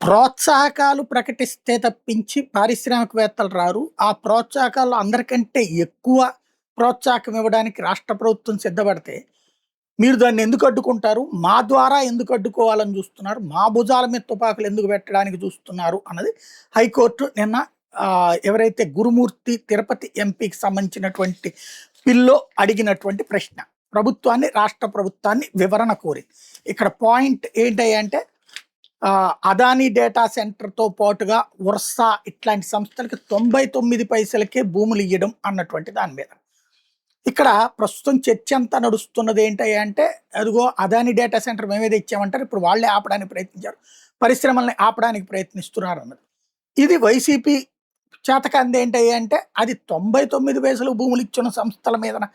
ప్రోత్సాహకాలు ప్రకటిస్తే తప్పించి పారిశ్రామికవేత్తలు రారు. ఆ ప్రోత్సాహకాలు అందరికంటే ఎక్కువ ప్రోత్సాహకం ఇవ్వడానికి రాష్ట్ర ప్రభుత్వం సిద్ధపడితే, మీరు దాన్ని ఎందుకు అడ్డుకుంటారు? మా ద్వారా ఎందుకు అడ్డుకోవాలని చూస్తున్నారు? మా భుజాల మీద తుపాకులు ఎందుకు పెట్టడానికి చూస్తున్నారు? అన్నది హైకోర్టు నిన్న ఎవరైతే గురుమూర్తి తిరుపతి ఎంపీకి సంబంధించినటువంటి పిల్లో అడిగినటువంటి ప్రశ్న. ప్రభుత్వాన్ని, రాష్ట్ర ప్రభుత్వాన్ని వివరణ కోరింది. ఇక్కడ పాయింట్ ఏంటంటే అదానీ డేటా సెంటర్‌తో పాటుగా ఉర్సా ఇట్లాంటి సంస్థలకి 99 పైసలకే భూములు ఇయ్యడం అన్నటువంటి దాని మీద. ఇక్కడ ప్రస్తుతం చర్చ అంతా నడుస్తున్నది అంటే అదిగో అదానీ డేటా సెంటర్ మేమే తెచ్చామంటారు. ఇప్పుడు వాళ్ళే ఆపడానికి ప్రయత్నించారు. పరిశ్రమల్ని ఆపడానికి ప్రయత్నిస్తున్నారు అన్నది. ఇది వైసీపీ చేతకాంది అంటే అది 99 పైసలు భూములు ఇచ్చిన సంస్థల మీదన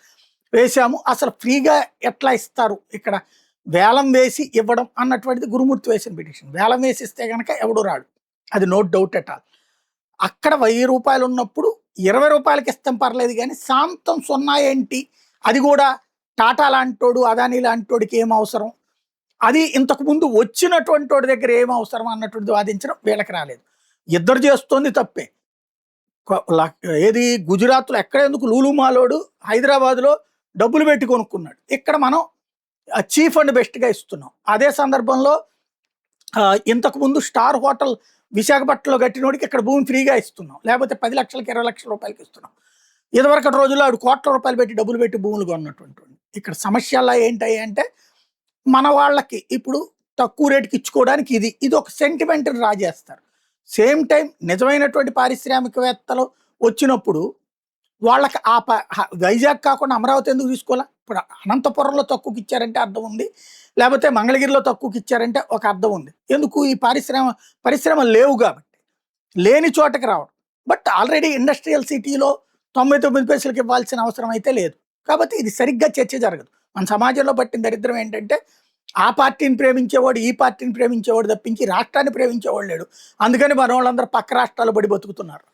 వేశాము. అసలు ఫ్రీగా ఎట్లా ఇస్తారు? ఇక్కడ వేలం వేసి ఇవ్వడం అన్నటువంటిది గురుమూర్తి వేసిన పిటిషన్. వేలం వేసి ఇస్తే గనక ఎవడు రాడు. అది నో డౌట్ ఎట్ ఆల్. అక్కడ ₹1000 ఉన్నప్పుడు ₹20కి ఇస్తాం పర్లేదు గానీ సాంతం సున్నా ఏంటి? అది కూడా టాటా లాంటోడు, అదానీ లాంటోడికి ఏం అవసరం? అది ఇంతకుముందు వచ్చినటువంటి వాడి దగ్గర ఏం అవసరం అన్నటువంటిది వాదించడం వీళ్ళకి రాలేదు. ఇద్దరు చేస్తోంది తప్పే. ఏది గుజరాత్‌లో ఎక్కడెందుకు లూలు మాలోడు హైదరాబాద్‌లో డబ్బులు పెట్టి కొనుక్కున్నాడు. ఇక్కడ మనం చీఫ్ అండ్ బెస్ట్‌గా ఇస్తున్నాం. అదే సందర్భంలో ఇంతకుముందు స్టార్ హోటల్ విశాఖపట్నంలో కట్టినోడికి ఇక్కడ భూమి ఫ్రీగా ఇస్తున్నాం. లేకపోతే 10 లక్షలకి, 20 లక్షల రూపాయలకి ఇస్తున్నాం. ఇదివరకటి రోజుల్లో ఆడు కోట్ల రూపాయలు పెట్టి డబ్బులు పెట్టి భూములు కొన్నటువంటి వాడు. ఇక్కడ సమస్యలా ఏంటంటే మన వాళ్ళకి ఇప్పుడు తక్కువ రేటుకి ఇచ్చుకోవడానికి ఇది ఒక సెంటిమెంట్‌ని రాజేస్తారు. సేమ్ టైం నిజమైనటువంటి పారిశ్రామికవేత్తలు వచ్చినప్పుడు వాళ్ళకి వైజాగ్ కాకుండా అమరావతి ఎందుకు తీసుకోవాలా? ఇప్పుడు అనంతపురంలో తక్కువకి ఇచ్చారంటే అర్థం ఉంది. లేకపోతే మంగళగిరిలో తక్కువకి ఇచ్చారంటే ఒక అర్థం ఉంది. ఎందుకు? ఈ పరిశ్రమలు లేవు కాబట్టి. లేని చోటకి రావడం. బట్ ఆల్రెడీ ఇండస్ట్రియల్ సిటీలో 99 పైసలకి ఇవ్వాల్సిన అవసరం అయితే లేదు. కాబట్టి ఇది సరిగ్గా చర్చ జరగదు. మన సమాజంలో పట్టిన దరిద్రం ఏంటంటే ఆ పార్టీని ప్రేమించేవాడు, ఈ పార్టీని ప్రేమించేవాడు తప్పించి రాష్ట్రాన్ని ప్రేమించేవాడు లేడు. అందుకని మన వాళ్ళందరూ పక్క రాష్ట్రాలు పడి బతుకుతున్నారు.